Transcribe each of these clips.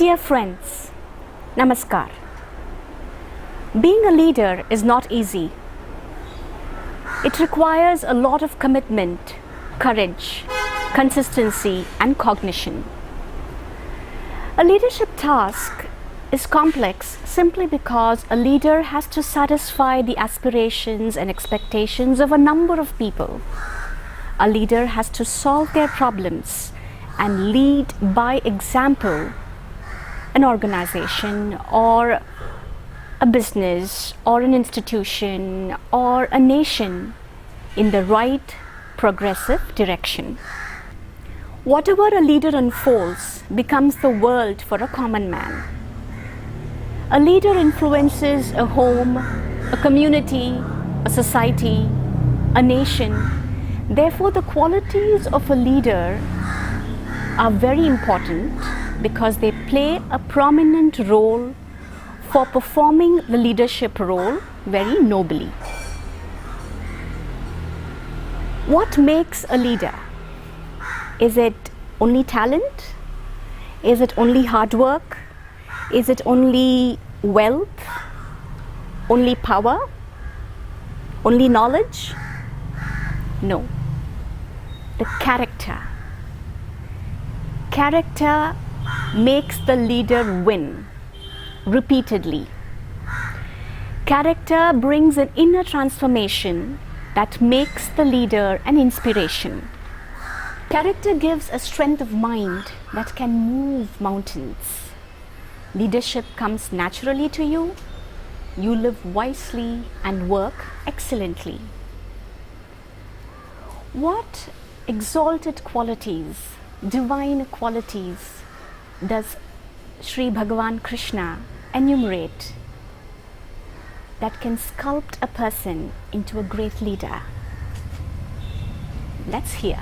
Dear friends, Namaskar. Being a leader is not easy. It requires a lot of commitment, courage, consistency, and cognition. A leadership task is complex simply because a leader has to satisfy the aspirations and expectations of a number of people. A leader has to solve their problems and lead by example an organization or a business or an institution or a nation in the right progressive direction. Whatever a leader unfolds becomes the world for a common man. A leader influences a home, a community, a society, a nation. Therefore, the qualities of a leader are very important because they play a prominent role for performing the leadership role very nobly. What makes a leader? Is it only talent? Is it only hard work? Is it only wealth? Only power? Only knowledge? No. The character. Character makes the leader win repeatedly. Character brings an inner transformation that makes the leader an inspiration. Character gives a strength of mind that can move mountains. Leadership comes naturally to you. You live wisely and work excellently. What exalted qualities, divine qualities, does Sri Bhagavan Krishna enumerate that can sculpt a person into a great leader? Let's hear.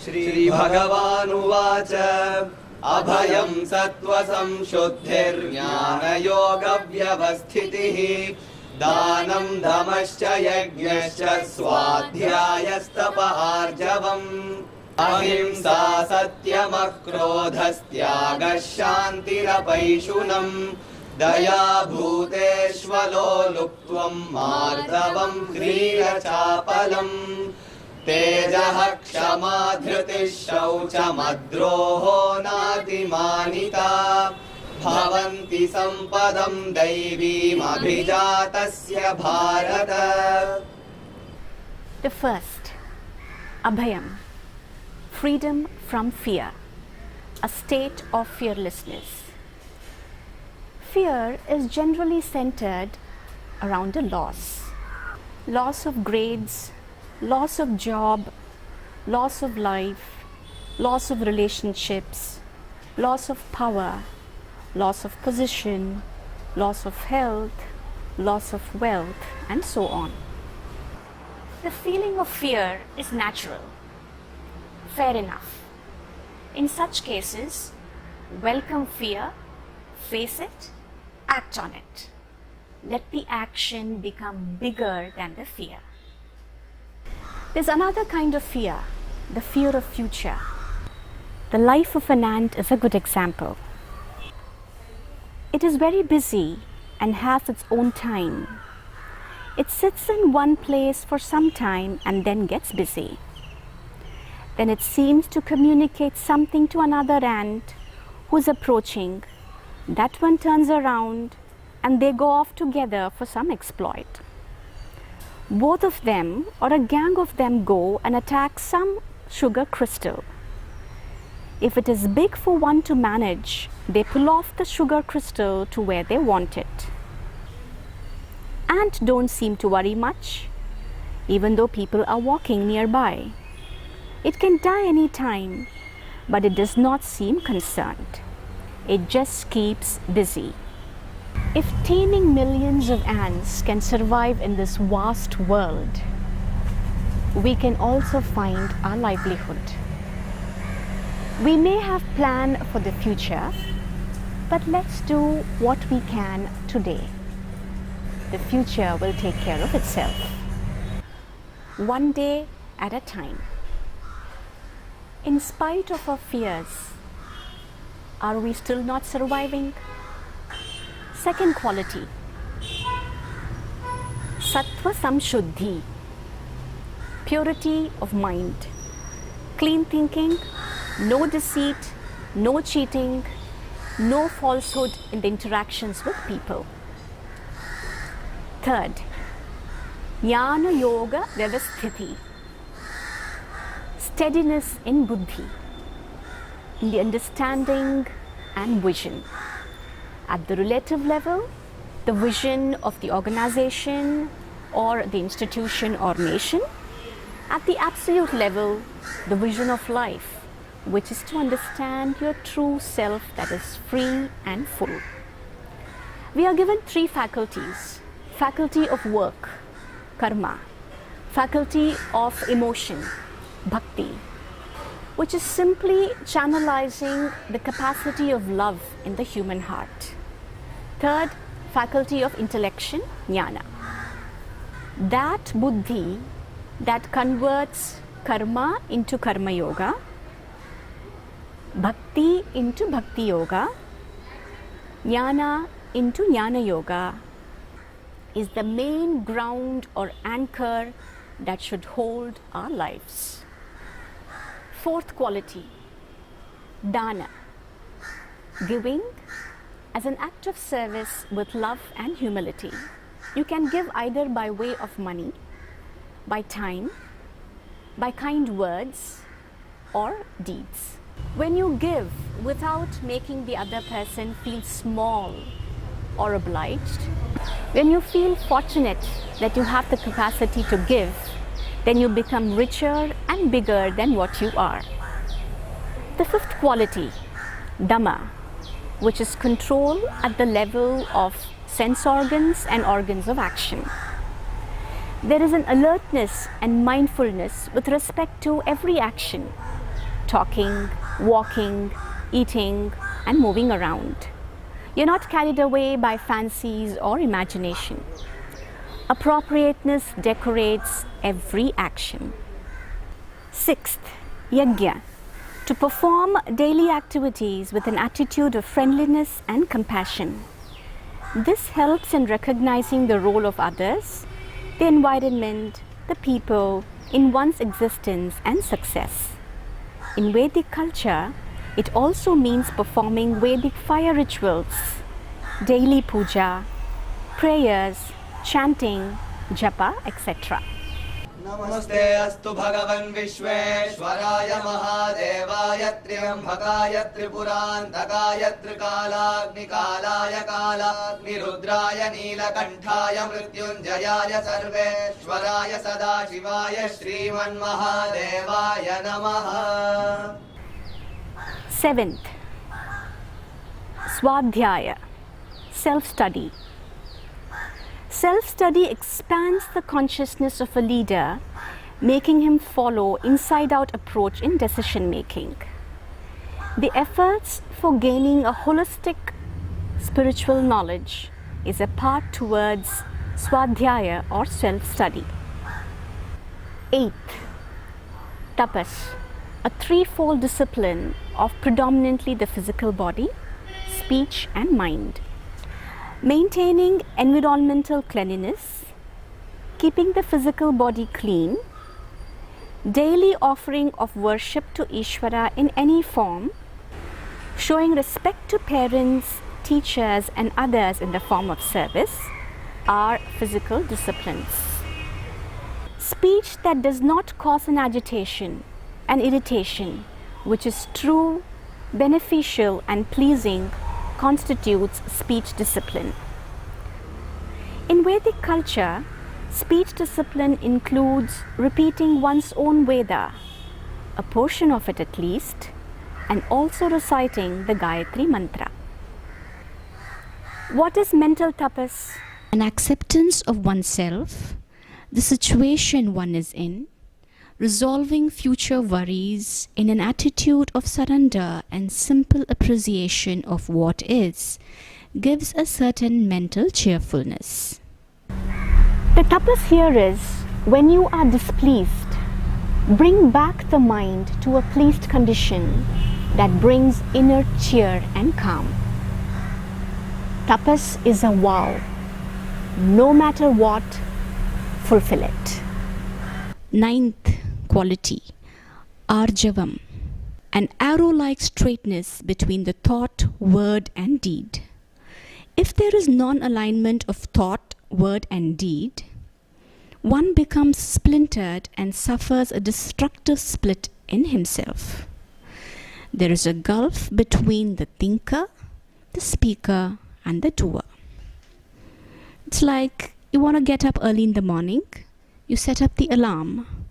Shri Bhagavan Uvacha Abhayam Sattva Samshuddhir Jnana Yoga Vyavasthitihi Danam Dhamascha Yajnascha Swadhyayastapa Arjavam Ahimsa Satyamah Krodhastyaga Shantirapaishunam Daya Bhuteshvalo Luktvam Mardavam Kriya Chapalam Tejah Kshama Dhriti Shaucha Madroho Natimanita Bhavanti Sampadam Daivim Abhijatasya Bharata. The first, Abhayam, freedom from fear, a state of fearlessness. Fear is generally centered around a loss. Loss of grades, loss of job, loss of life, loss of relationships, loss of power, loss of position, loss of health, loss of wealth, and so on. The feeling of fear is natural. Fair enough. In such cases, welcome fear, face it, act on it. Let the action become bigger than the fear. There's another kind of fear, the fear of future. The life of an ant is a good example. It is very busy and has its own time. It sits in one place for some time and then gets busy. Then it seems to communicate something to another ant who's approaching. That one turns around and they go off together for some exploit. Both of them or a gang of them go and attack some sugar crystal. If it is big for one to manage, they pull off the sugar crystal to where they want it. Ants don't seem to worry much, even though people are walking nearby. It can die any time, but it does not seem concerned. It just keeps busy. If teeming millions of ants can survive in this vast world, we can also find our livelihood. We may have planned for the future, but let's do what we can today. The future will take care of itself. One day at a time. In spite of our fears, Are we still not surviving? Second quality, Sattva Samshuddhi, purity of mind, clean thinking, no deceit, no cheating, no falsehood in the interactions with people. Third, Jnana Yoga Vyavasthiti, steadiness in buddhi, in the understanding and vision. At the relative level, the vision of the organization or the institution or nation. At the absolute level, the vision of life, which is to understand your true self that is free and full. We are given three faculties: faculty of work, karma, faculty of emotion, bhakti, which is simply channelizing the capacity of love in the human heart. Third, faculty of intellection, jnana. That buddhi that converts karma into karma yoga, bhakti into bhakti yoga, jnana into jnana yoga, is the main ground or anchor that should hold our lives. Fourth quality, dana, giving as an act of service with love and humility. You can give either by way of money, by time, by kind words, or deeds. When you give without making the other person feel small or obliged, when you feel fortunate that you have the capacity to give, then you become richer and bigger than what you are. The fifth quality, Dhamma, which is control at the level of sense organs and organs of action. There is an alertness and mindfulness with respect to every action: talking, walking, eating, and moving around. You're not carried away by fancies or imagination. Appropriateness decorates every action. Sixth, Yajna, to perform daily activities with an attitude of friendliness and compassion. This helps in recognizing the role of others, the environment, the people in one's existence and success. In Vedic culture, it also means performing Vedic fire rituals, daily puja, prayers, chanting, japa, etc. नमस्ते अस्तु भगवन् विश्वेश्वराय महादेवाय त्र्यम्बकाय त्रिपुरान्तकाय त्रिकालाग्निकालाय कालाग्निरुद्राय नीलकण्ठाय मृत्युञ्जयाय सर्वेश्वराय सदाशिवाय श्रीमन्महादेवाय नमः. Seventh, Swadhyaya, self-study. Self-study expands the consciousness of a leader, making him follow inside-out approach in decision-making. The efforts for gaining a holistic spiritual knowledge is a path towards Swadhyaya or self-study. Eighth, Tapas, a threefold discipline of predominantly the physical body, speech and mind. Maintaining environmental cleanliness, keeping the physical body clean, daily offering of worship to Ishvara in any form, showing respect to parents, teachers and others in the form of service are physical disciplines. Speech that does not cause an agitation, an irritation, which is true, beneficial and pleasing, constitutes speech discipline. In Vedic culture, speech discipline includes repeating one's own Veda, a portion of it at least, and also reciting the Gayatri Mantra. What is mental tapas? An acceptance of oneself, the situation one is in, resolving future worries in an attitude of surrender and simple appreciation of what is, gives a certain mental cheerfulness. The tapas here is when you are displeased, bring back the mind to a pleased condition that brings inner cheer and calm. Tapas is a vow. No matter what, fulfill it. Ninth quality, Arjavam, an arrow-like straightness between the thought, word and deed. If there is non-alignment of thought, word and deed, one becomes splintered and suffers a destructive split in himself. There is a gulf between the thinker, the speaker and the doer. It's like you want to get up early in the morning, you set up the alarm,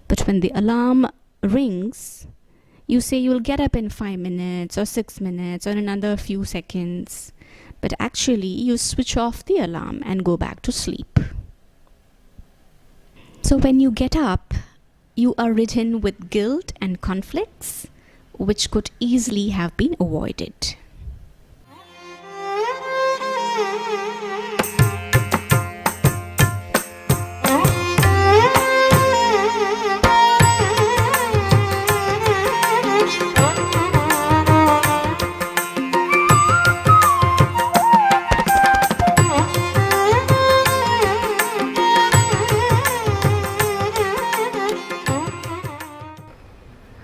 but when the alarm rings, you say you'll get up in 5 minutes or 6 minutes or in another few seconds, but actually you switch off the alarm and go back to sleep. So when you get up, you are ridden with guilt and conflicts which could easily have been avoided.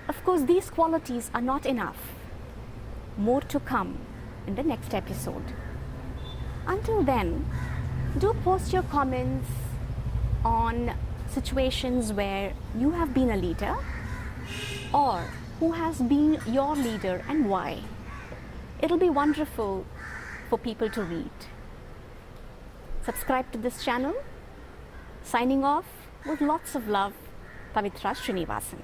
Of course, these qualities are not enough. More to come in the next episode. Until then, do post your comments on situations where you have been a leader or who has been your leader and why. It'll be wonderful for people to read. Subscribe to this channel. Signing off with lots of love, Pavithra Srinivasan.